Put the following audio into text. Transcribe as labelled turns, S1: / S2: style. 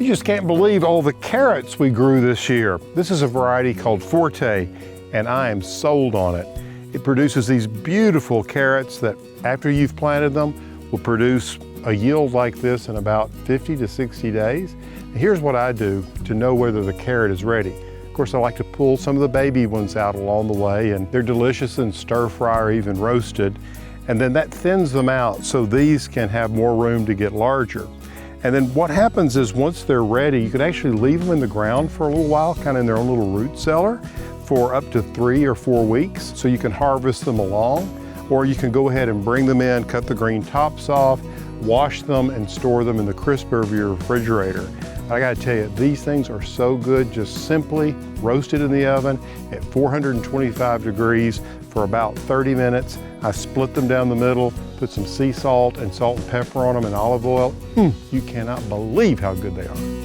S1: just can't believe all the carrots we grew this year. This is a variety called Forte, and I am sold on it. It produces these beautiful carrots that after you've planted them will produce a yield like this in about 50 to 60 days. And here's what I do to know whether the carrot is ready. Of course, I like to pull some of the baby ones out along the way, and they're delicious in stir fry or even roasted. And then that thins them out so these can have more room to get larger. And then what happens is once they're ready, you can actually leave them in the ground for a little while, kind of in their own little root cellar, for up to 3 or 4 weeks, so you can harvest them along. Or you can go ahead and bring them in, cut the green tops off, wash them, and store them in the crisper of your refrigerator. I gotta tell you, these things are so good, just simply roasted in the oven at 425 degrees for about 30 minutes. I split them down the middle, put some sea salt and pepper on them and olive oil. You cannot believe how good they are.